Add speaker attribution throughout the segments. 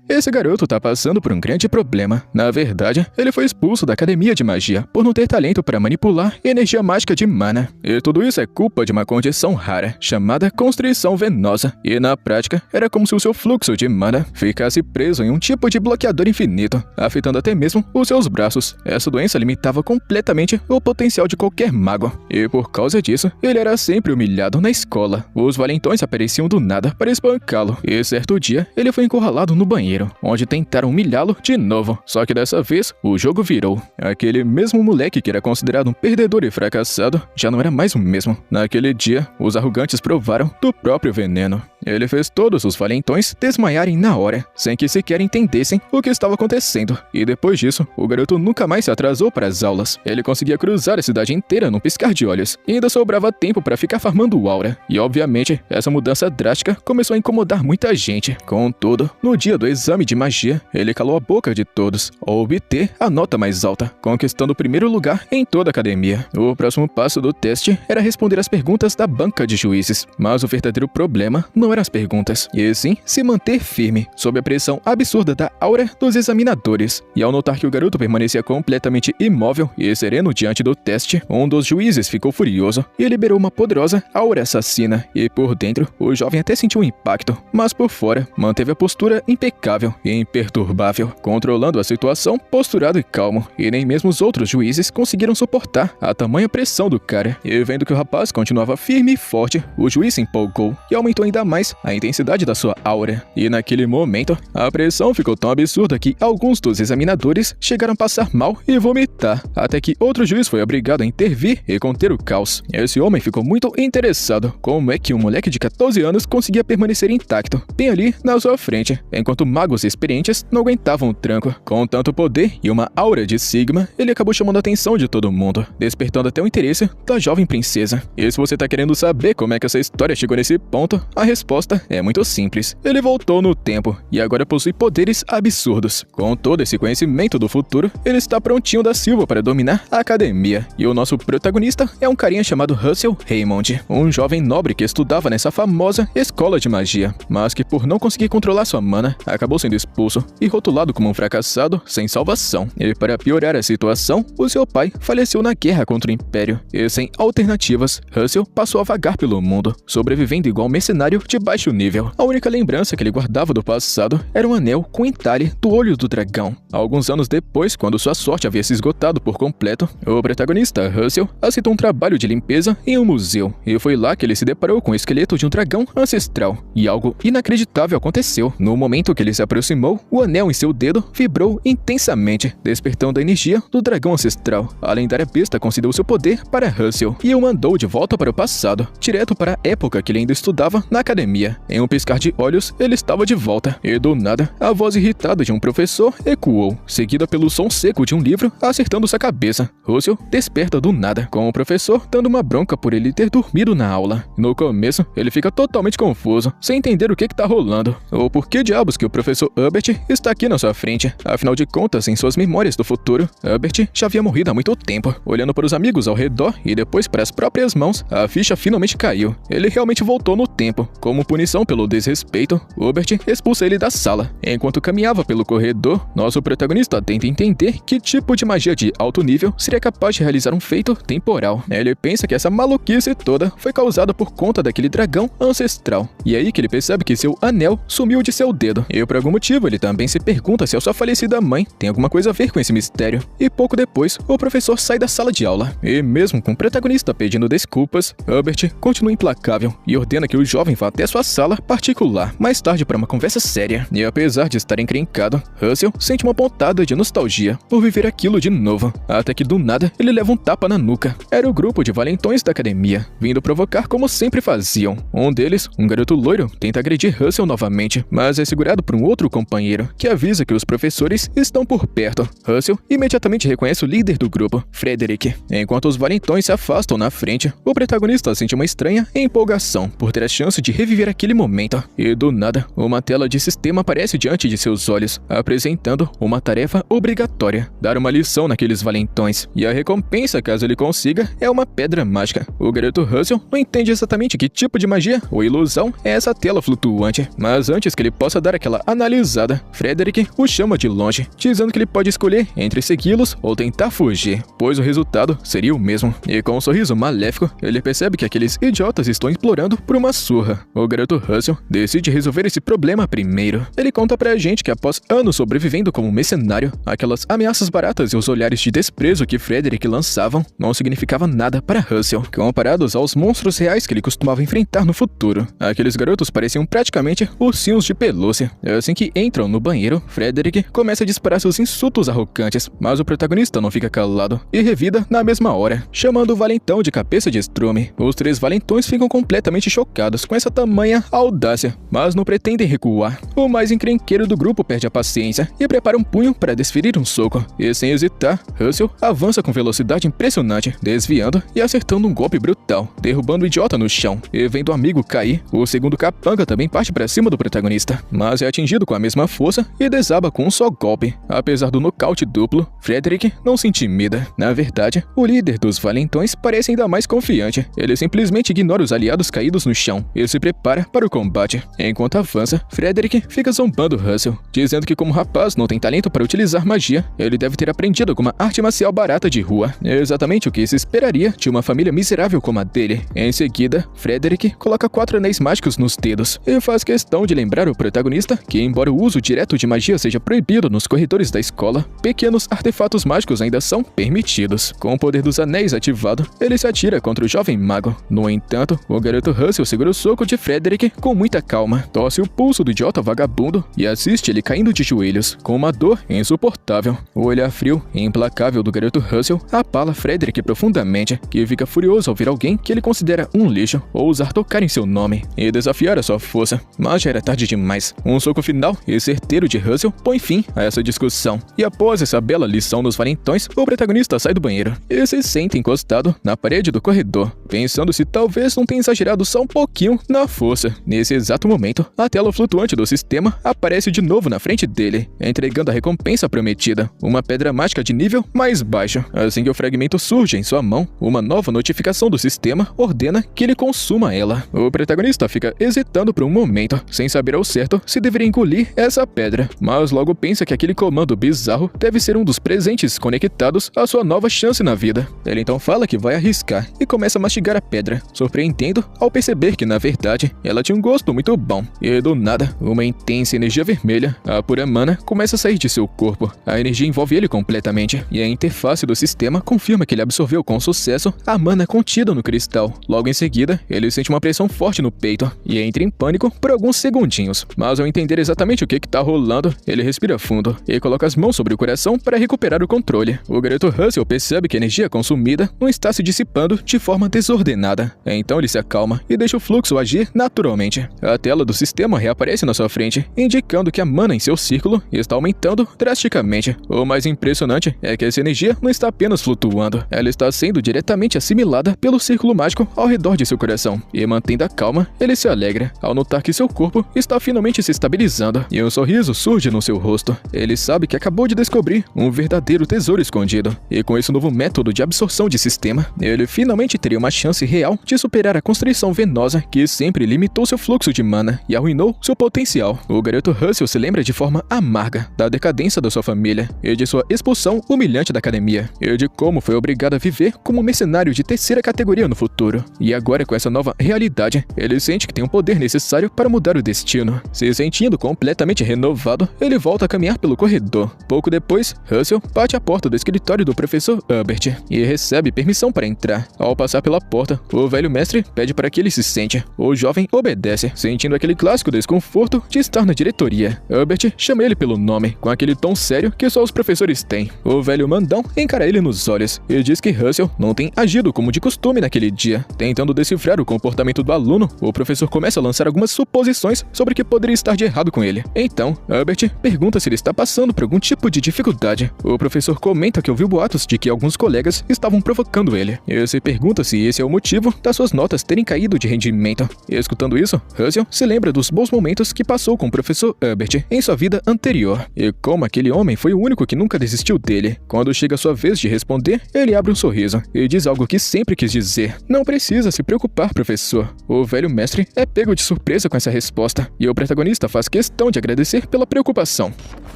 Speaker 1: Esse garoto tá passando por um grande problema. Na verdade, ele foi expulso da academia de magia por não ter talento para manipular energia mágica de mana. E tudo isso é culpa de uma condição rara, chamada constrição venosa. E na prática, era como se o seu fluxo de mana ficasse preso em um tipo de bloqueador infinito, afetando até mesmo os seus braços. Essa doença limitava completamente o potencial de qualquer mago. E por causa disso, ele era sempre humilhado na escola. Os valentões apareciam do nada para espancá-lo. E certo dia, ele foi encurralado no banheiro, onde tentaram humilhá-lo de novo. Só que dessa vez, o jogo virou. Aquele mesmo moleque que era considerado um perdedor e fracassado, já não era mais o mesmo. Naquele dia, os arrogantes provaram do próprio veneno. Ele fez todos os valentões desmaiarem na hora, sem que sequer entendessem o que estava acontecendo. E depois disso, o garoto nunca mais se atrasou para as aulas. Ele conseguia cruzar a cidade inteira num piscar de olhos, e ainda sobrava tempo para ficar farmando aura. E obviamente, essa mudança drástica começou a incomodar muita gente. Contudo, no dia do exame de magia, ele calou a boca de todos, ao obter a nota mais alta, conquistando o primeiro lugar em toda a academia. O próximo passo do teste era responder às perguntas da banca de juízes, mas o verdadeiro problema não eram as perguntas, e sim se manter firme sob a pressão absurda da aura dos examinadores. E ao notar que o garoto permanecia completamente imóvel e sereno diante do teste, um dos juízes ficou furioso e liberou uma poderosa aura assassina, e por dentro o jovem até sentiu um impacto, mas por fora manteve a postura impecável e imperturbável, controlando a situação posturado e calmo, e nem mesmo os outros juízes conseguiram suportar a tamanha pressão do cara. E vendo que o rapaz continuava firme e forte, o juiz se empolgou e aumentou ainda mais a intensidade da sua aura. E naquele momento, a pressão ficou tão absurda que alguns dos examinadores chegaram a passar mal e vomitar, até que outro juiz foi obrigado a intervir e conter o caos. Esse homem ficou muito interessado como é que um moleque de 14 anos conseguia permanecer intacto, bem ali na sua frente, enquanto magos experientes não aguentavam o tranco. Com tanto poder e uma aura de Sigma, ele acabou chamando a atenção de todo mundo, despertando até o interesse da jovem princesa. E se você tá querendo saber como é que essa história chegou nesse ponto, a resposta é muito simples. Ele voltou no tempo e agora possui poderes absurdos. Com todo esse conhecimento do futuro, ele está prontinho da Silva para dominar a academia. E o nosso protagonista é um carinha chamado Russell Raymond, um jovem nobre que estudava nessa famosa escola de magia, mas que por não conseguir controlar sua mana, acabou sendo expulso e rotulado como um fracassado sem salvação. E para piorar a situação, o seu pai faleceu na guerra contra o Império, e sem alternativas, Russell passou a vagar pelo mundo, sobrevivendo igual mercenário de baixo nível. A única lembrança que ele guardava do passado era um anel com entalhe do olho do dragão. Alguns anos depois, quando sua sorte havia se esgotado por completo, o protagonista, Russell, aceitou um trabalho de limpeza em um museu, e foi lá que ele se deparou com o esqueleto de um dragão ancestral. E algo inacreditável aconteceu. No momento que ele se aproximou, o anel em seu dedo vibrou intensamente, despertando a energia do dragão ancestral. A lendária besta concedeu seu poder para Russell e o mandou de volta para o passado, direto para a época que ele ainda estudava na academia. Em um piscar de olhos, ele estava de volta, e do nada, a voz irritada de um professor ecoou, seguida pelo som seco de um livro acertando sua cabeça. Russell desperta do nada, com o professor dando uma bronca por ele ter dormido na aula. No começo, ele fica totalmente confuso, sem entender o que tá rolando, ou por que diabos que o professor Hubert está aqui na sua frente. Afinal de contas, em suas memórias do futuro, Hubert já havia morrido há muito tempo. Olhando para os amigos ao redor e depois para as próprias mãos, a ficha finalmente caiu. Ele realmente voltou no tempo. Como punição pelo desrespeito, Hubert expulsa ele da sala. Enquanto caminhava pelo corredor, nosso protagonista tenta entender que tipo de magia de alto nível seria capaz de realizar um feito temporal. Ele pensa que essa maluquice toda foi causada por conta daquele dragão ancestral. E é aí que ele percebe que seu anel sumiu de seu dedo. E por algum motivo ele também se pergunta se a sua falecida mãe tem alguma coisa a ver com esse mistério. E pouco depois, o professor sai da sala de aula. E mesmo com o protagonista pedindo desculpas, Hubert continua implacável e ordena que o jovem vá até sua sala particular mais tarde para uma conversa séria. E apesar de estar encrencado, Russell sente uma pontada de nostalgia por viver aquilo de novo, até que do nada ele leva um tapa na nuca. Era o grupo de valentões da academia, vindo provocar como sempre faziam. Um deles, um garoto loiro, tenta agredir Russell novamente, mas é segurado por um outro companheiro, que avisa que os professores estão por perto. Russell imediatamente reconhece o líder do grupo, Frederick. Enquanto os valentões se afastam na frente, o protagonista sente uma estranha empolgação por ter a chance de reviver reviver aquele momento. E do nada, uma tela de sistema aparece diante de seus olhos, apresentando uma tarefa obrigatória: dar uma lição naqueles valentões. E a recompensa, caso ele consiga, é uma pedra mágica. O garoto Russell não entende exatamente que tipo de magia ou ilusão é essa tela flutuante, mas antes que ele possa dar aquela analisada, Frederick o chama de longe, dizendo que ele pode escolher entre segui-los ou tentar fugir, pois o resultado seria o mesmo. E com um sorriso maléfico, ele percebe que aqueles idiotas estão implorando por uma surra. O garoto Russell decide resolver esse problema primeiro. Ele conta pra gente que após anos sobrevivendo como mercenário, aquelas ameaças baratas e os olhares de desprezo que Frederick lançavam não significavam nada para Russell, comparados aos monstros reais que ele costumava enfrentar no futuro. Aqueles garotos pareciam praticamente ursinhos de pelúcia. Assim que entram no banheiro, Frederick começa a disparar seus insultos arrogantes, mas o protagonista não fica calado e revida na mesma hora, chamando o valentão de cabeça de estrume. Os três valentões ficam completamente chocados com essa tamanha audácia, mas não pretendem recuar. O mais encrenqueiro do grupo perde a paciência e prepara um punho para desferir um soco. E sem hesitar, Russell avança com velocidade impressionante, desviando e acertando um golpe brutal, derrubando o idiota no chão. E vendo o amigo cair, o segundo capanga também parte para cima do protagonista, mas é atingido com a mesma força e desaba com um só golpe. Apesar do nocaute duplo, Frederick não se intimida. Na verdade, o líder dos valentões parece ainda mais confiante. Ele simplesmente ignora os aliados caídos no chão e se prepara para o combate. Enquanto avança, Frederick fica zombando Russell, dizendo que como rapaz não tem talento para utilizar magia, ele deve ter aprendido alguma arte marcial barata de rua. É exatamente o que se esperaria de uma família miserável como a dele. Em seguida, Frederick coloca 4 anéis mágicos nos dedos e faz questão de lembrar o protagonista que, embora o uso direto de magia seja proibido nos corredores da escola, pequenos artefatos mágicos ainda são permitidos. Com o poder dos anéis ativado, ele se atira contra o jovem mago. No entanto, o garoto Russell segura o soco de Frederick com muita calma, torce o pulso do idiota vagabundo e assiste ele caindo de joelhos, com uma dor insuportável. O olhar frio e implacável do garoto Russell abala Frederick profundamente, que fica furioso ao ver alguém que ele considera um lixo ousar tocar em seu nome e desafiar a sua força. Mas já era tarde demais. Um soco final e certeiro de Russell põe fim a essa discussão. E após essa bela lição nos valentões, o protagonista sai do banheiro e se senta encostado na parede do corredor, pensando se talvez não tenha exagerado só um pouquinho na força. Nesse exato momento, a tela flutuante do sistema aparece de novo na frente dele, entregando a recompensa prometida, uma pedra mágica de nível mais baixo. Assim que o fragmento surge em sua mão, uma nova notificação do sistema ordena que ele consuma ela. O protagonista fica hesitando por um momento, sem saber ao certo se deveria engolir essa pedra, mas logo pensa que aquele comando bizarro deve ser um dos presentes conectados à sua nova chance na vida. Ele então fala que vai arriscar e começa a mastigar a pedra, surpreendendo ao perceber que, na verdade, ela tinha um gosto muito bom. E do nada, uma intensa energia vermelha, a pura mana, começa a sair de seu corpo. A energia envolve ele completamente, e a interface do sistema confirma que ele absorveu com sucesso a mana contida no cristal. Logo em seguida, ele sente uma pressão forte no peito e entra em pânico por alguns segundinhos. Mas ao entender exatamente o que está rolando, ele respira fundo e coloca as mãos sobre o coração para recuperar o controle. O garoto Russell percebe que a energia consumida não está se dissipando de forma desordenada. Então ele se acalma e deixa o fluxo agir naturalmente. A tela do sistema reaparece na sua frente, indicando que a mana em seu círculo está aumentando drasticamente. O mais impressionante é que essa energia não está apenas flutuando, ela está sendo diretamente assimilada pelo círculo mágico ao redor de seu coração. E mantendo a calma, ele se alegra ao notar que seu corpo está finalmente se estabilizando e um sorriso surge no seu rosto. Ele sabe que acabou de descobrir um verdadeiro tesouro escondido, e com esse novo método de absorção de sistema, ele finalmente teria uma chance real de superar a constrição venosa que sempre limitou seu fluxo de mana e arruinou seu potencial. O garoto Russell se lembra de forma amarga da decadência da sua família e de sua expulsão humilhante da academia, e de como foi obrigado a viver como mercenário de terceira categoria no futuro. E agora, com essa nova realidade, ele sente que tem um poder necessário para mudar o destino. Se sentindo completamente renovado, ele volta a caminhar pelo corredor. Pouco depois, Russell bate a porta do escritório do professor Hubert e recebe permissão para entrar. Ao passar pela porta, o velho mestre pede para que ele se sente. O jovem obedece, sentindo aquele clássico desconforto de estar na diretoria. Hubert chama ele pelo nome, com aquele tom sério que só os professores têm. O velho mandão encara ele nos olhos e diz que Russell não tem agido como de costume naquele dia. Tentando decifrar o comportamento do aluno, o professor começa a lançar algumas suposições sobre o que poderia estar de errado com ele. Então, Hubert pergunta se ele está passando por algum tipo de dificuldade. O professor comenta que ouviu boatos de que alguns colegas estavam provocando ele, e se pergunta se esse é o motivo das suas notas terem caído de rendimento. E Escutando isso, Russell se lembra dos bons momentos que passou com o professor Herbert em sua vida anterior, e como aquele homem foi o único que nunca desistiu dele. Quando chega a sua vez de responder, ele abre um sorriso e diz algo que sempre quis dizer. Não precisa se preocupar, professor. O velho mestre é pego de surpresa com essa resposta, e o protagonista faz questão de agradecer pela preocupação.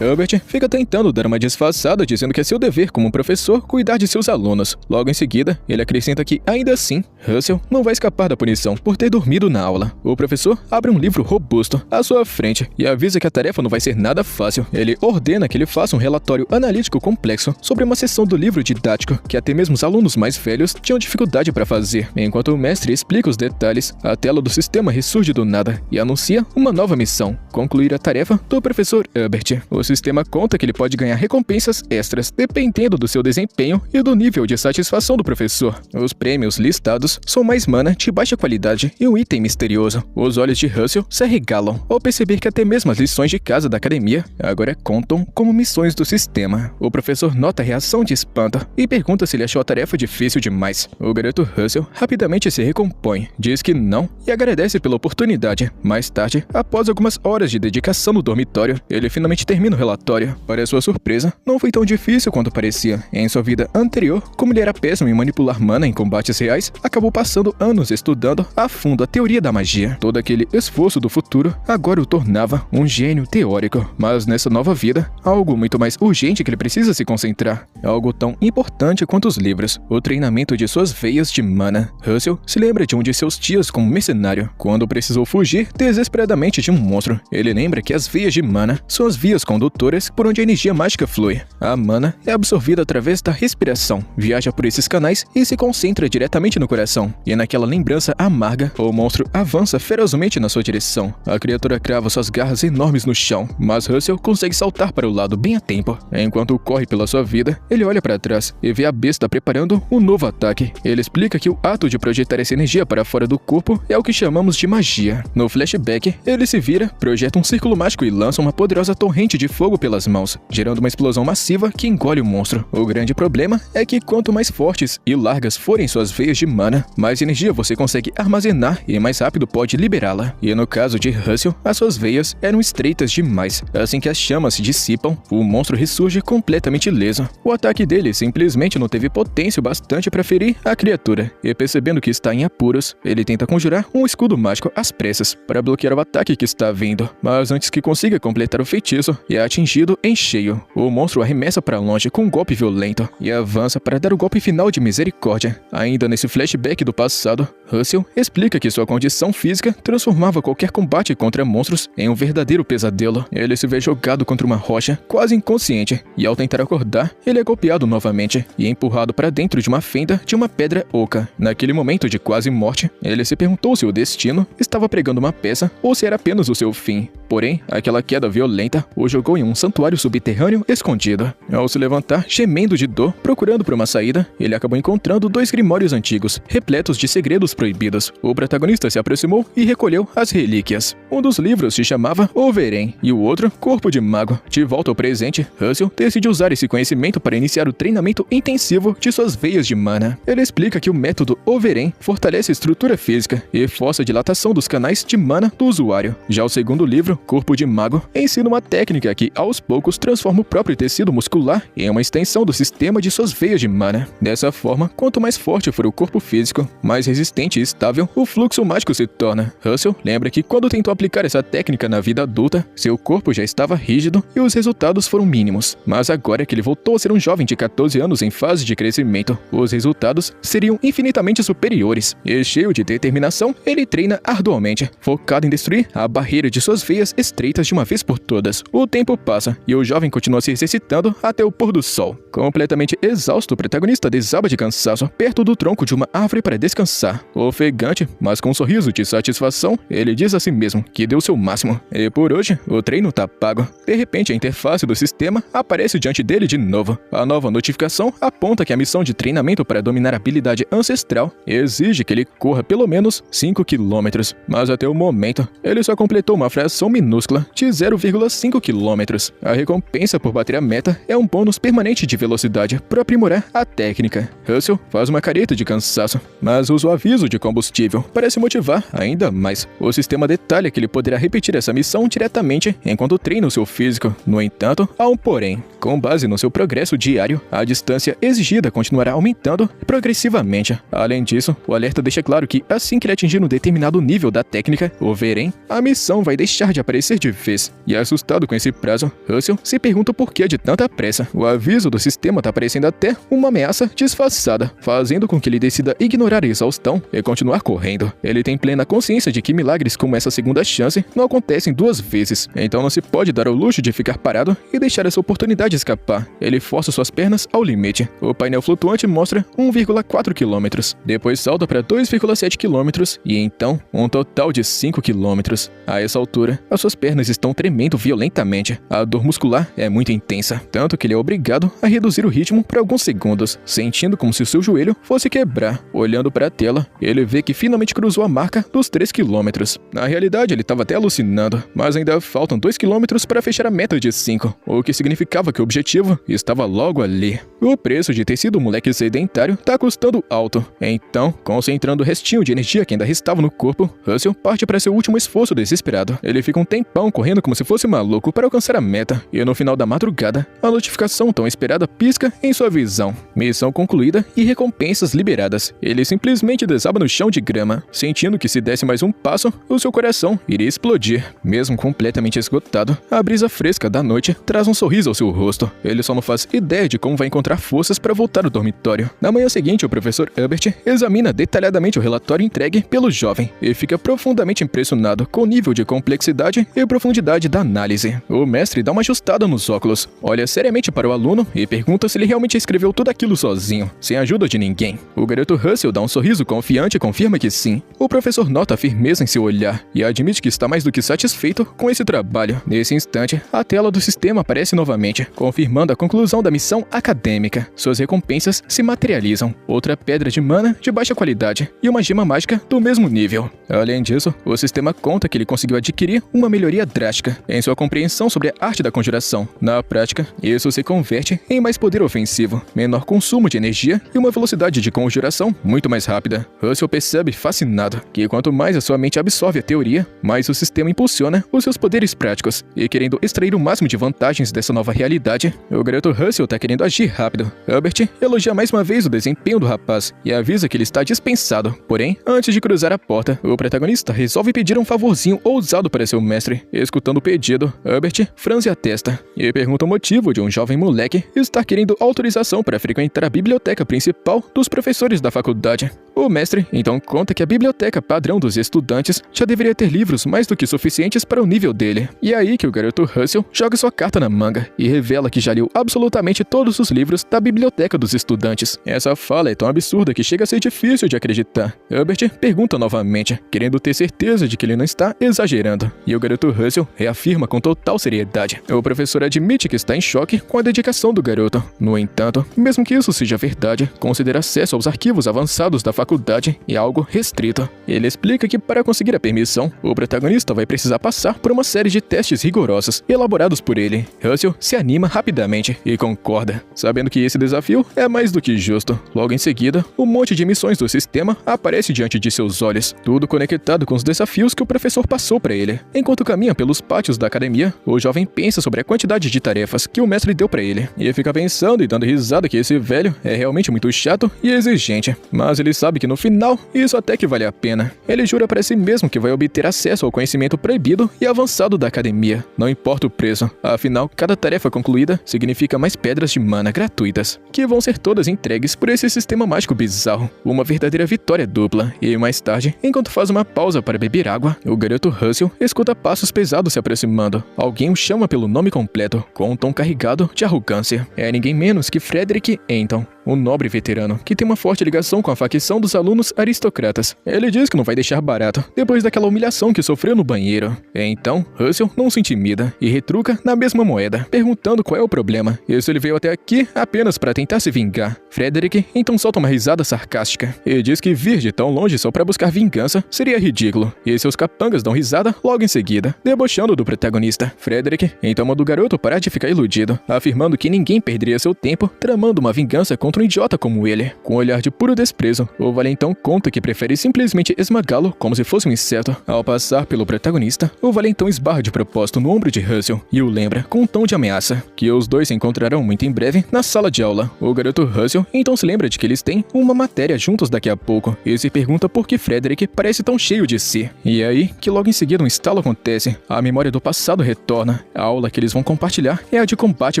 Speaker 1: Herbert fica tentando dar uma disfarçada dizendo que é seu dever como professor cuidar de seus alunos. Logo em seguida, ele acrescenta que, ainda assim, Russell não vai escapar da punição por ter dormido na aula. O professor abre um livro robusto à sua frente e avisa que a tarefa não vai ser nada fácil. Ele ordena que ele faça um relatório analítico complexo sobre uma seção do livro didático que até mesmo os alunos mais velhos tinham dificuldade para fazer. Enquanto o mestre explica os detalhes, a tela do sistema ressurge do nada e anuncia uma nova missão: concluir a tarefa do professor Herbert. O sistema conta que ele pode ganhar recompensas extras dependendo do seu desempenho e do nível de satisfação do professor. Os prêmios listados são mais mana de baixa qualidade e um item misterioso. Os olhos de Russell se arregalam ao perceber que até mesmo as lições de casa da academia agora contam como missões do sistema. O professor nota a reação de espanto e pergunta se ele achou a tarefa difícil demais. O garoto Russell rapidamente se recompõe, diz que não e agradece pela oportunidade. Mais tarde, após algumas horas de dedicação no dormitório, ele finalmente termina o relatório. Para sua surpresa, não foi tão difícil quanto parecia. Em sua vida anterior, como ele era péssimo em manipular mana em combates reais, acabou passando anos estudando a fundo a teoria da magia. Todo aquele esforço do futuro agora o tornava um gênio teórico. Mas nessa nova vida, há algo muito mais urgente que ele precisa se concentrar. Algo tão importante quanto os livros: o treinamento de suas veias de mana. Russell se lembra de um de seus tios como mercenário, quando precisou fugir desesperadamente de um monstro. Ele lembra que as veias de mana são as vias condutoras por onde a energia mágica flui. A mana é absorvida através da respiração, viaja por esses canais e se concentra diretamente no coração. E naquela lembrança amarga, o monstro avança ferozmente na sua direção. A criatura crava suas garras enormes no chão, mas Russell consegue saltar para o lado bem a tempo. Enquanto corre pela sua vida, ele olha para trás e vê a besta preparando um novo ataque. Ele explica que o ato de projetar essa energia para fora do corpo é o que chamamos de magia. No flashback, ele se vira, projeta um círculo mágico e lança uma poderosa torrente de fogo pelas mãos, gerando uma explosão massiva que engole o monstro. O grande problema é que quanto mais fortes e largas forem suas veias de mana, mais energia você consegue armazenar e mais rápido pode liberá-la. E no caso de Russell, as suas veias eram estreitas demais. Assim que as chamas se dissipam, o monstro ressurge completamente ileso. O ataque dele simplesmente não teve potência o bastante para ferir a criatura, e percebendo que está em apuros, ele tenta conjurar um escudo mágico às pressas para bloquear o ataque que está vindo. Mas antes que consiga completar o feitiço, é atingido em cheio. O monstro arremessa para longe com um golpe violento e avança para dar o golpe final de misericórdia. Ainda nesse flashback do passado, Russell explica que sua condição física transformava qualquer combate contra monstros em um verdadeiro pesadelo. Ele se vê jogado contra uma rocha, quase inconsciente, e ao tentar acordar, ele é golpeado novamente e empurrado para dentro de uma fenda de uma pedra oca. Naquele momento de quase morte, ele se perguntou se o destino estava pregando uma peça ou se era apenas o seu fim. Porém, aquela queda violenta o jogou em um santuário subterrâneo escondido. Ao se levantar, gemendo de dor, procurando por uma saída, ele acabou encontrando 2 grimórios antigos, repletos de segredos proibidos. O protagonista se aproximou e recolheu as relíquias. Um dos livros se chamava Overem e o outro Corpo de Mago. De volta ao presente, Russell decide usar esse conhecimento para iniciar o treinamento intensivo de suas veias de mana. Ele explica que o método Overem fortalece a estrutura física e força a dilatação dos canais de mana do usuário. Já o segundo livro, Corpo de Mago, ensina uma técnica que, aos poucos, transforma o próprio tecido muscular em uma extensão do sistema de suas veias de mana. Dessa forma, quanto mais forte for o corpo físico, mais resistente e estável o fluxo mágico se torna. Russell lembra que quando tentou aplicar essa técnica na vida adulta, seu corpo já estava rígido e os resultados foram mínimos. Mas agora que ele voltou a ser um jovem de 14 anos em fase de crescimento, os resultados seriam infinitamente superiores. E cheio de determinação, ele treina arduamente, focado em destruir a barreira de suas veias estreitas de uma vez por todas. O tempo passa e o jovem continua se exercitando até o pôr do sol. Completamente exausto, o protagonista desaba de cansaço perto do tronco de uma árvore para descansar. Ofegante, mas com um sorriso de satisfação, ele diz a si mesmo que deu seu máximo. E por hoje, o treino tá pago. De repente, a interface do sistema aparece diante dele de novo. A nova notificação aponta que a missão de treinamento para dominar a habilidade ancestral exige que ele corra pelo menos 5 km. Mas até o momento, ele só completou uma fração minúscula minúscula de 0,5 km. A recompensa por bater a meta é um bônus permanente de velocidade para aprimorar a técnica. Russell faz uma careta de cansaço, mas usa o aviso de combustível para se motivar ainda mais. O sistema detalha que ele poderá repetir essa missão diretamente enquanto treina o seu físico. No entanto, há um porém. Com base no seu progresso diário, a distância exigida continuará aumentando progressivamente. Além disso, o alerta deixa claro que assim que ele atingir um determinado nível da técnica, ou verem, a missão vai deixar de aparecer de vez. E assustado com esse prazo, Russell se pergunta o porquê de tanta pressa. O aviso do sistema está parecendo até uma ameaça disfarçada, fazendo com que ele decida ignorar a exaustão e continuar correndo. Ele tem plena consciência de que milagres como essa segunda chance não acontecem duas vezes, então não se pode dar ao luxo de ficar parado e deixar essa oportunidade escapar. Ele força suas pernas ao limite. O painel flutuante mostra 1,4 km, depois salta para 2,7 km e então um total de 5 km. A essa altura, as suas pernas estão tremendo violentamente. A dor muscular é muito intensa, tanto que ele é obrigado a reduzir o ritmo por alguns segundos, sentindo como se o seu joelho fosse quebrar. Olhando para a tela, ele vê que finalmente cruzou a marca dos 3 km. Na realidade, ele estava até alucinando, mas ainda faltam 2 km para fechar a meta de 5, o que significava que o objetivo estava logo ali. O preço de ter sido um moleque sedentário está custando alto. Então, concentrando o restinho de energia que ainda restava no corpo, Russell parte para seu último esforço desesperado. Ele fica um tempão correndo como se fosse maluco para alcançar a meta, e no final da madrugada, a notificação tão esperada pisca em sua visão. Missão concluída e recompensas liberadas. Ele simplesmente desaba no chão de grama, sentindo que se desse mais um passo, o seu coração iria explodir. Mesmo completamente esgotado, a brisa fresca da noite traz um sorriso ao seu rosto. Ele só não faz ideia de como vai encontrar forças para voltar ao dormitório. Na manhã seguinte, o professor Herbert examina detalhadamente o relatório entregue pelo jovem e fica profundamente impressionado com o nível de complexidade e profundidade da análise. O mestre dá uma ajustada nos óculos, olha seriamente para o aluno e pergunta se ele realmente escreveu tudo aquilo sozinho, sem a ajuda de ninguém. O garoto Russell dá um sorriso confiante e confirma que sim. O professor nota a firmeza em seu olhar e admite que está mais do que satisfeito com esse trabalho. Nesse instante, a tela do sistema aparece novamente, confirmando a conclusão da missão acadêmica. Suas recompensas se materializam. Outra pedra de mana de baixa qualidade e uma gema mágica do mesmo nível. Além disso, o sistema conta que ele conseguiu adquirir uma melhoria drástica em sua compreensão sobre a arte da conjuração. Na prática, isso se converte em mais poder ofensivo, menor consumo de energia e uma velocidade de conjuração muito mais rápida. Russell percebe, fascinado, que quanto mais a sua mente absorve a teoria, mais o sistema impulsiona os seus poderes práticos, e querendo extrair o máximo de vantagens dessa nova realidade, o garoto Russell está querendo agir rápido. Herbert elogia mais uma vez o desempenho do rapaz e avisa que ele está dispensado. Porém, antes de cruzar a porta, o protagonista resolve pedir um favorzinho ousado para seu mestre. Escutando o pedido, Herbert franze a testa e pergunta o motivo de um jovem moleque estar querendo autorização para frequentar a biblioteca principal dos professores da faculdade. O mestre então conta que a biblioteca padrão dos estudantes já deveria ter livros mais do que suficientes para o nível dele. E é aí que o garoto Russell joga sua carta na manga e revela que já leu absolutamente todos os livros da biblioteca dos estudantes. Essa fala é tão absurda que chega a ser difícil de acreditar. Herbert pergunta novamente, querendo ter certeza de que ele não está exagerando. E o garoto Russell reafirma com total seriedade. O professor admite que está em choque com a dedicação do garoto. No entanto, mesmo que isso seja verdade, considera acesso aos arquivos avançados da faculdade é algo restrito. Ele explica que para conseguir a permissão, o protagonista vai precisar passar por uma série de testes rigorosos elaborados por ele. Russell se anima rapidamente e concorda, sabendo que esse desafio é mais do que justo. Logo em seguida, um monte de missões do sistema aparece diante de seus olhos, tudo conectado com os desafios que o professor passou para ele. Enquanto caminha pelos pátios da academia, o jovem pensa sobre a quantidade de tarefas que o mestre deu para ele, e fica pensando e dando risada que esse velho é realmente muito chato e exigente, mas ele sabe que no final, isso até que vale a pena. Ele jura para si mesmo que vai obter acesso ao conhecimento proibido e avançado da academia, não importa o preço. Afinal, cada tarefa concluída significa mais pedras de mana gratuitas, que vão ser todas entregues por esse sistema mágico bizarro. Uma verdadeira vitória dupla. E mais tarde, enquanto faz uma pausa para beber água, o garoto Russell escuta passos pesados se aproximando. Alguém o chama pelo nome completo, com um tom carregado de arrogância. É ninguém menos que Frederick Anton. um nobre veterano que tem uma forte ligação com a facção dos alunos aristocratas. Ele diz que não vai deixar barato depois daquela humilhação que sofreu no banheiro. Então, Russell não se intimida e retruca na mesma moeda, perguntando qual é o problema e se ele veio até aqui apenas para tentar se vingar. Frederick então solta uma risada sarcástica e diz que vir de tão longe só para buscar vingança seria ridículo, e seus capangas dão risada logo em seguida, debochando do protagonista. Frederick então manda o garoto parar de ficar iludido, afirmando que ninguém perderia seu tempo tramando uma vingança contra um idiota como ele. Com um olhar de puro desprezo, o valentão conta que prefere simplesmente esmagá-lo como se fosse um inseto. Ao passar pelo protagonista, o valentão esbarra de propósito no ombro de Russell e o lembra com um tom de ameaça que os dois se encontrarão muito em breve na sala de aula. O garoto Russell então se lembra de que eles têm uma matéria juntos daqui a pouco e se pergunta por que Frederick parece tão cheio de si. E é aí que logo em seguida um estalo acontece. A memória do passado retorna. A aula que eles vão compartilhar é a de combate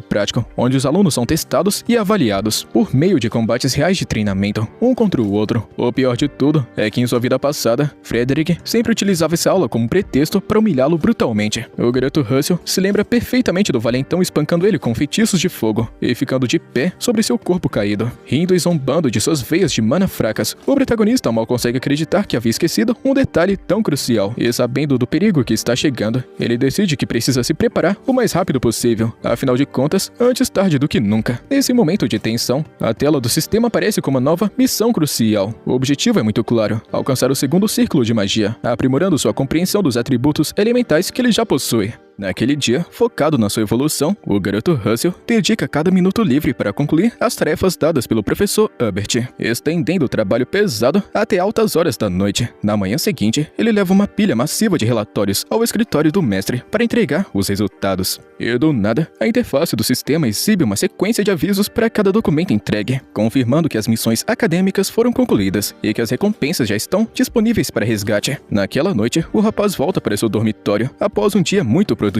Speaker 1: prático, onde os alunos são testados e avaliados por meio de combates reais de treinamento, um contra o outro. O pior de tudo é que em sua vida passada, Frederick sempre utilizava essa aula como pretexto para humilhá-lo brutalmente. O garoto Russell se lembra perfeitamente do valentão espancando ele com feitiços de fogo e ficando de pé sobre seu corpo caído, rindo e zombando de suas veias de mana fracas. O protagonista mal consegue acreditar que havia esquecido um detalhe tão crucial, e sabendo do perigo que está chegando, ele decide que precisa se preparar o mais rápido possível. Afinal de contas, antes tarde do que nunca. Nesse momento de tensão, a tela do sistema aparece com uma nova missão crucial. O objetivo é muito claro: alcançar o segundo círculo de magia, aprimorando sua compreensão dos atributos elementais que ele já possui. Naquele dia, focado na sua evolução, o garoto Russell dedica cada minuto livre para concluir as tarefas dadas pelo professor Hubert, estendendo o trabalho pesado até altas horas da noite. Na manhã seguinte, ele leva uma pilha massiva de relatórios ao escritório do mestre para entregar os resultados. E do nada, a interface do sistema exibe uma sequência de avisos para cada documento entregue, confirmando que as missões acadêmicas foram concluídas e que as recompensas já estão disponíveis para resgate. Naquela noite, o rapaz volta para seu dormitório após um dia muito produtivo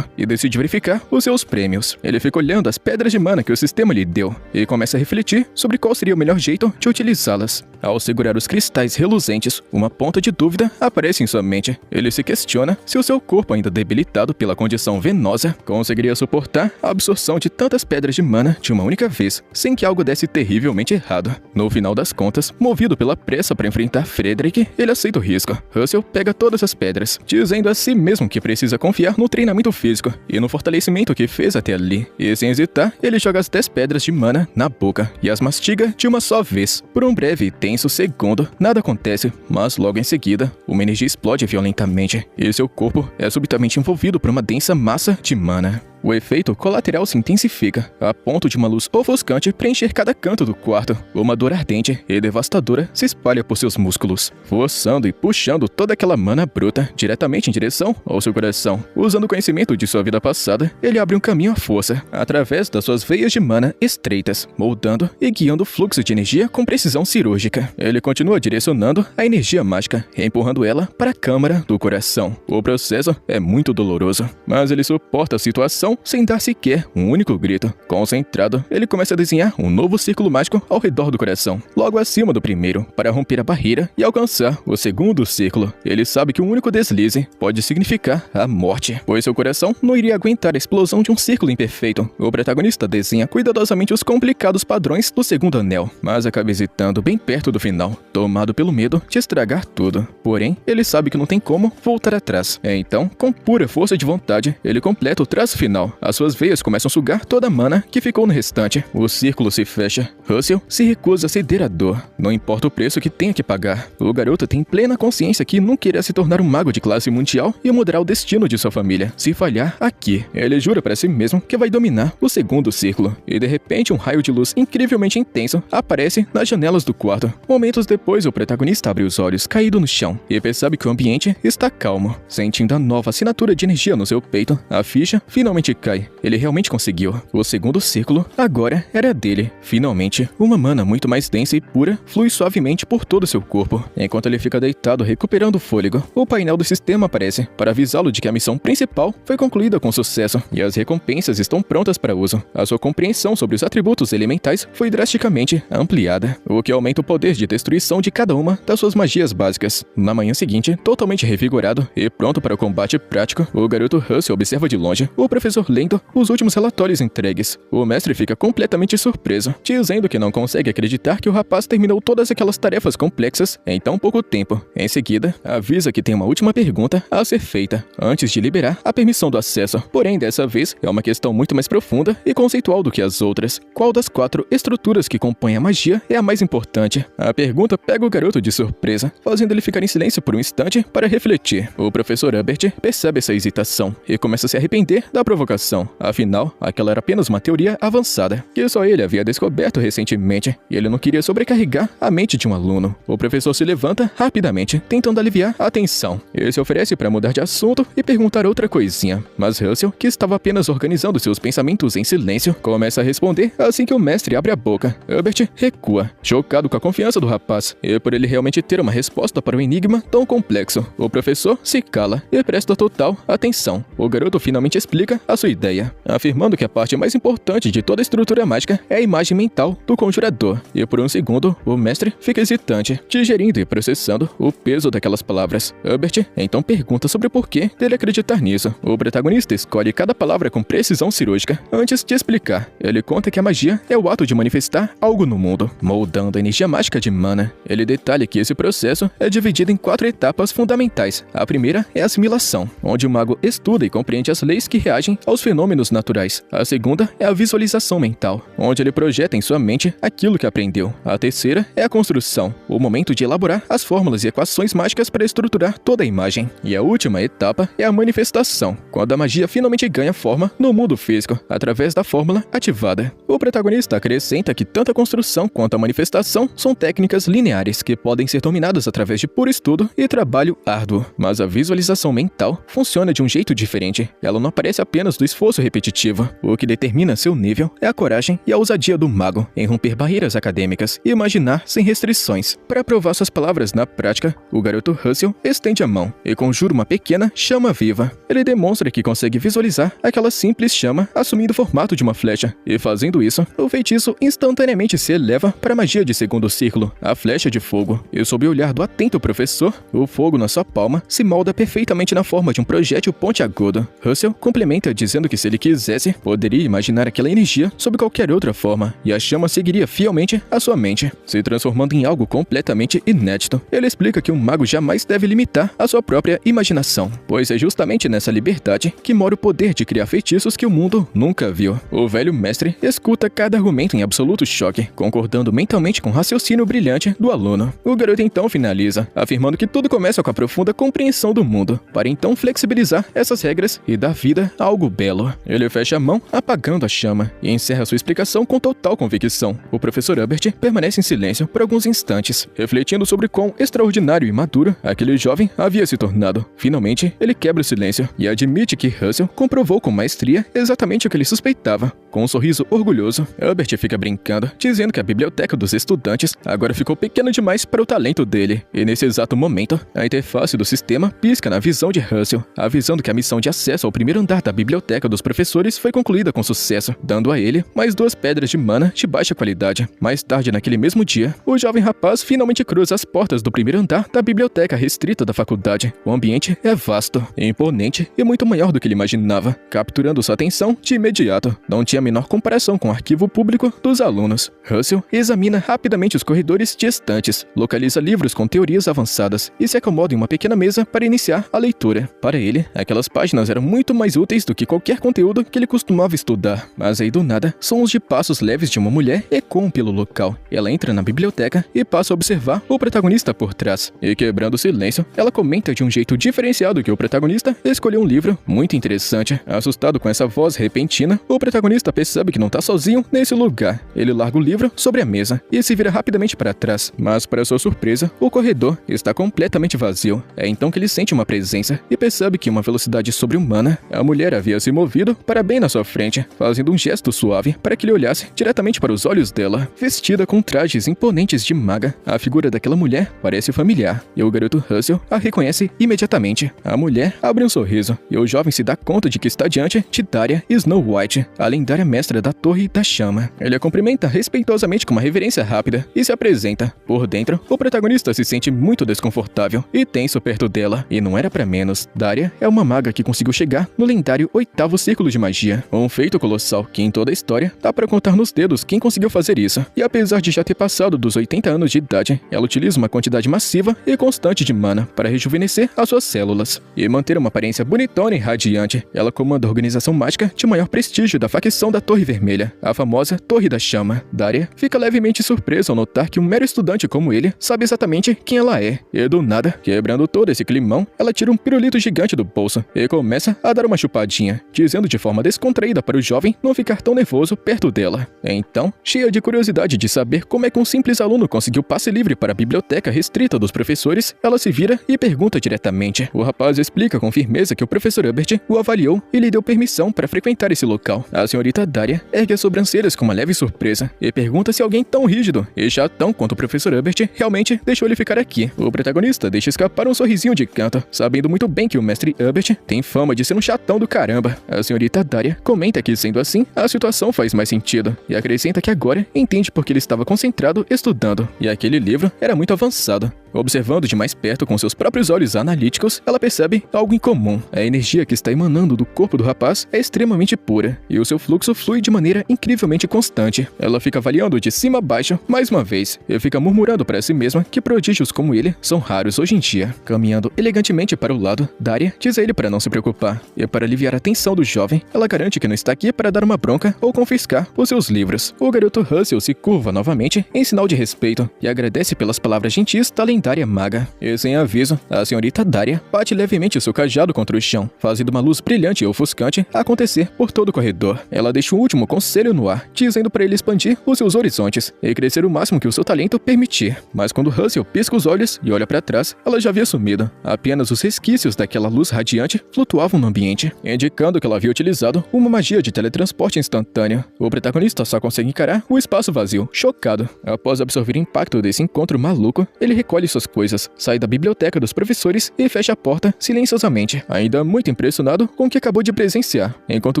Speaker 1: e decide verificar os seus prêmios. Ele fica olhando as pedras de mana que o sistema lhe deu e começa a refletir sobre qual seria o melhor jeito de utilizá-las. Ao segurar os cristais reluzentes, uma ponta de dúvida aparece em sua mente. Ele se questiona se o seu corpo, ainda debilitado pela condição venosa, conseguiria suportar a absorção de tantas pedras de mana de uma única vez, sem que algo desse terrivelmente errado. No final das contas, movido pela pressa para enfrentar Frederick, ele aceita o risco. Russell pega todas as pedras, dizendo a si mesmo que precisa confiar no treinamento físico e no fortalecimento que fez até ali. E sem hesitar, ele joga as 10 pedras de mana na boca e as mastiga de uma só vez. Por um breve e tenso segundo, nada acontece, mas logo em seguida, uma energia explode violentamente e seu corpo é subitamente envolvido por uma densa massa de mana. O efeito colateral se intensifica, a ponto de uma luz ofuscante preencher cada canto do quarto. Uma dor ardente e devastadora se espalha por seus músculos, forçando e puxando toda aquela mana bruta diretamente em direção ao seu coração. Usando o conhecimento de sua vida passada, ele abre um caminho à força, através das suas veias de mana estreitas, moldando e guiando o fluxo de energia com precisão cirúrgica. Ele continua direcionando a energia mágica, empurrando ela para a câmara do coração. O processo é muito doloroso, mas ele suporta a situação sem dar sequer um único grito. Concentrado, ele começa a desenhar um novo círculo mágico ao redor do coração, logo acima do primeiro, para romper a barreira e alcançar o segundo círculo. Ele sabe que um único deslize pode significar a morte, pois seu coração não iria aguentar a explosão de um círculo imperfeito. O protagonista desenha cuidadosamente os complicados padrões do segundo anel, mas acaba hesitando bem perto do final, tomado pelo medo de estragar tudo. Porém, ele sabe que não tem como voltar atrás. Então, com pura força de vontade, ele completa o traço final. As suas veias começam a sugar toda a mana que ficou no restante. O círculo se fecha. Russell se recusa a ceder à dor, não importa o preço que tenha que pagar. O garoto tem plena consciência que nunca irá se tornar um mago de classe mundial e mudará o destino de sua família se falhar aqui. Ele jura para si mesmo que vai dominar o segundo círculo. E de repente um raio de luz incrivelmente intenso aparece nas janelas do quarto. Momentos depois, o protagonista abre os olhos, caído no chão, e percebe que o ambiente está calmo. Sentindo a nova assinatura de energia no seu peito, a ficha finalmente cai. Ele realmente conseguiu. O segundo círculo agora era dele. Finalmente, uma mana muito mais densa e pura flui suavemente por todo seu corpo. Enquanto ele fica deitado recuperando o fôlego, o painel do sistema aparece para avisá-lo de que a missão principal foi concluída com sucesso e as recompensas estão prontas para uso. A sua compreensão sobre os atributos elementais foi drasticamente ampliada, o que aumenta o poder de destruição de cada uma das suas magias básicas. Na manhã seguinte, totalmente revigorado e pronto para o combate prático, o garoto Russell observa de longe o professor professor lendo os últimos relatórios entregues. O mestre fica completamente surpreso, dizendo que não consegue acreditar que o rapaz terminou todas aquelas tarefas complexas em tão pouco tempo. Em seguida, avisa que tem uma última pergunta a ser feita, antes de liberar a permissão do acesso. Porém, dessa vez, é uma questão muito mais profunda e conceitual do que as outras. Qual das 4 estruturas que compõem a magia é a mais importante? A pergunta pega o garoto de surpresa, fazendo ele ficar em silêncio por um instante para refletir. O professor Herbert percebe essa hesitação e começa a se arrepender da provocação. Afinal, aquela era apenas uma teoria avançada, que só ele havia descoberto recentemente, e ele não queria sobrecarregar a mente de um aluno. O professor se levanta rapidamente, tentando aliviar a tensão. Ele se oferece para mudar de assunto e perguntar outra coisinha, mas Russell, que estava apenas organizando seus pensamentos em silêncio, começa a responder assim que o mestre abre a boca. Herbert recua, chocado com a confiança do rapaz, e por ele realmente ter uma resposta para um enigma tão complexo. O professor se cala e presta total atenção. O garoto finalmente explica a sua ideia, afirmando que a parte mais importante de toda a estrutura mágica é a imagem mental do conjurador. E por um segundo, o mestre fica hesitante, digerindo e processando o peso daquelas palavras. Herbert então pergunta sobre o porquê dele acreditar nisso. O protagonista escolhe cada palavra com precisão cirúrgica antes de explicar. Ele conta que a magia é o ato de manifestar algo no mundo, moldando a energia mágica de mana. Ele detalha que esse processo é dividido em 4 etapas fundamentais. A primeira é a assimilação, onde o mago estuda e compreende as leis que reagem aos fenômenos naturais. A segunda é a visualização mental, onde ele projeta em sua mente aquilo que aprendeu. A terceira é a construção, o momento de elaborar as fórmulas e equações mágicas para estruturar toda a imagem. E a última etapa é a manifestação, quando a magia finalmente ganha forma no mundo físico, através da fórmula ativada. O protagonista acrescenta que tanto a construção quanto a manifestação são técnicas lineares que podem ser dominadas através de puro estudo e trabalho árduo. Mas a visualização mental funciona de um jeito diferente. Ela não aparece apenas do esforço repetitivo. O que determina seu nível é a coragem e a ousadia do mago em romper barreiras acadêmicas e imaginar sem restrições. Para provar suas palavras na prática, o garoto Russell estende a mão e conjura uma pequena chama viva. Ele demonstra que consegue visualizar aquela simples chama assumindo o formato de uma flecha, e fazendo isso, o feitiço instantaneamente se eleva para a magia de segundo círculo, a flecha de fogo. E sob o olhar do atento professor, o fogo na sua palma se molda perfeitamente na forma de um projétil pontiagudo. Russell complementa dizendo que se ele quisesse, poderia imaginar aquela energia sob qualquer outra forma, e a chama seguiria fielmente a sua mente, se transformando em algo completamente inédito. Ele explica que um mago jamais deve limitar a sua própria imaginação, pois é justamente nessa liberdade que mora o poder de criar feitiços que o mundo nunca viu. O velho mestre escuta cada argumento em absoluto choque, concordando mentalmente com o raciocínio brilhante do aluno. O garoto então finaliza, afirmando que tudo começa com a profunda compreensão do mundo, para então flexibilizar essas regras e dar vida a algo belo. Ele fecha a mão, apagando a chama, e encerra sua explicação com total convicção. O professor Herbert permanece em silêncio por alguns instantes, refletindo sobre quão extraordinário e maduro aquele jovem havia se tornado. Finalmente, ele quebra o silêncio e admite que Russell comprovou com maestria exatamente o que ele suspeitava. Com um sorriso orgulhoso, Herbert fica brincando, dizendo que a biblioteca dos estudantes agora ficou pequena demais para o talento dele. E nesse exato momento, a interface do sistema pisca na visão de Russell, avisando que a missão de acesso ao primeiro andar da biblioteca dos professores foi concluída com sucesso, dando a ele mais 2 pedras de mana de baixa qualidade. Mais tarde naquele mesmo dia, o jovem rapaz finalmente cruza as portas do primeiro andar da biblioteca restrita da faculdade. O ambiente é vasto, imponente e muito maior do que ele imaginava, capturando sua atenção de imediato. Não tinha a menor comparação com o arquivo público dos alunos. Russell examina rapidamente os corredores de estantes, localiza livros com teorias avançadas e se acomoda em uma pequena mesa para iniciar a leitura. Para ele, aquelas páginas eram muito mais úteis do que qualquer conteúdo que ele costumava estudar. Mas aí do nada, sons de passos leves de uma mulher ecoam pelo local. Ela entra na biblioteca e passa a observar o protagonista por trás. E quebrando o silêncio, ela comenta de um jeito diferenciado que o protagonista escolheu um livro muito interessante. Assustado com essa voz repentina, o protagonista percebe que não está sozinho nesse lugar. Ele larga o livro sobre a mesa e se vira rapidamente para trás. Mas para sua surpresa, o corredor está completamente vazio. É então que ele sente uma presença e percebe que, em uma velocidade sobre-humana, a mulher havia se movido para bem na sua frente, fazendo um gesto suave para que ele olhasse diretamente para os olhos dela. Vestida com trajes imponentes de maga, a figura daquela mulher parece familiar, e o garoto Russell a reconhece imediatamente. A mulher abre um sorriso, e o jovem se dá conta de que está diante de Daria Snow White, a lendária mestra da Torre da Chama. Ele a cumprimenta respeitosamente com uma reverência rápida e se apresenta. Por dentro, o protagonista se sente muito desconfortável e tenso perto dela, e não era pra menos. Daria é uma maga que conseguiu chegar no lendário 8º círculo de magia. Um feito colossal que em toda a história dá para contar nos dedos quem conseguiu fazer isso. E apesar de já ter passado dos 80 anos de idade, ela utiliza uma quantidade massiva e constante de mana para rejuvenescer as suas células e manter uma aparência bonitona e radiante. Ela comanda a organização mágica de maior prestígio da facção da Torre Vermelha, a famosa Torre da Chama. Daria fica levemente surpresa ao notar que um mero estudante como ele sabe exatamente quem ela é. E do nada, quebrando todo esse climão, ela tira um pirulito gigante do bolso e começa a dar uma chupadinha, dizendo de forma descontraída para o jovem não ficar tão nervoso perto dela. Então, cheia de curiosidade de saber como é que um simples aluno conseguiu passe livre para a biblioteca restrita dos professores, ela se vira e pergunta diretamente. O rapaz explica com firmeza que o professor Hubert o avaliou e lhe deu permissão para frequentar esse local. A senhorita Daria ergue as sobrancelhas com uma leve surpresa e pergunta se alguém tão rígido e chatão quanto o professor Hubert realmente deixou ele ficar aqui. O protagonista deixa escapar um sorrisinho de canto, sabendo muito bem que o mestre Hubert tem fama de ser um chatão do caramba. A senhorita Daria comenta que, sendo assim, a situação faz mais sentido e acrescenta que agora entende porque ele estava concentrado estudando e aquele livro era muito avançado. Observando de mais perto com seus próprios olhos analíticos, ela percebe algo incomum. A energia que está emanando do corpo do rapaz é extremamente pura, e o seu fluxo flui de maneira incrivelmente constante. Ela fica avaliando de cima a baixo mais uma vez, e fica murmurando para si mesma que prodígios como ele são raros hoje em dia. Caminhando elegantemente para o lado, Daria diz a ele para não se preocupar, e para aliviar a tensão do jovem, ela garante que não está aqui para dar uma bronca ou confiscar os seus livros. O garoto Russell se curva novamente em sinal de respeito, e agradece pelas palavras gentis da lendária maga. E sem aviso, a senhorita Daria bate levemente seu cajado contra o chão, fazendo uma luz brilhante e ofuscante acontecer por todo o corredor. Ela deixa um último conselho no ar, dizendo para ele expandir os seus horizontes e crescer o máximo que o seu talento permitir. Mas quando Russell pisca os olhos e olha para trás, ela já havia sumido. Apenas os resquícios daquela luz radiante flutuavam no ambiente, indicando que ela havia utilizado uma magia de teletransporte instantâneo. O protagonista só consegue encarar o espaço vazio, chocado. Após absorver o impacto desse encontro maluco, ele recolhe suas coisas, sai da biblioteca dos professores e fecha a porta silenciosamente, ainda muito impressionado com o que acabou de presenciar. Enquanto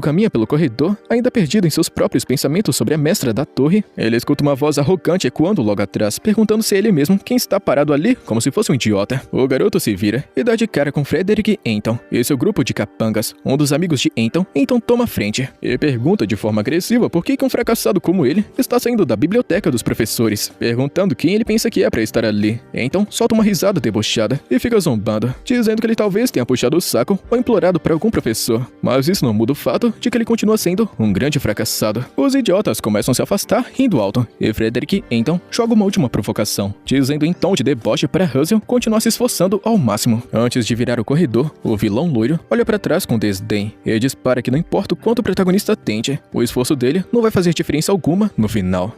Speaker 1: caminha pelo corredor, ainda perdido em seus próprios pensamentos sobre a mestra da torre, ele escuta uma voz arrogante ecoando logo atrás, perguntando se é ele mesmo quem está parado ali como se fosse um idiota. O garoto se vira e dá de cara com Frederick Anton e seu grupo de capangas. Um dos amigos de Anton então toma a frente e pergunta de forma agressiva por que um fracassado como ele está saindo da biblioteca dos professores, perguntando quem ele pensa que é para estar ali. Então solta uma risada debochada e fica zombando, dizendo que ele talvez tenha puxado o saco ou implorado para algum professor, mas isso não muda o fato de que ele continua sendo um grande fracassado. Os idiotas começam a se afastar rindo alto, e Frederick então joga uma última provocação, dizendo em tom de deboche para Russell continuar se esforçando ao máximo. Antes de virar o corredor, o vilão loiro olha para trás com desdém e dispara que não importa o quanto o protagonista tente, o esforço dele não vai fazer diferença alguma no final.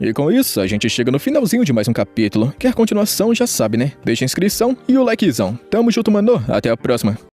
Speaker 1: E com isso, a gente chega no finalzinho de mais um capítulo. Quer continuação, já sabe, né? Deixa a inscrição e o likezão. Tamo junto, mano. Até a próxima.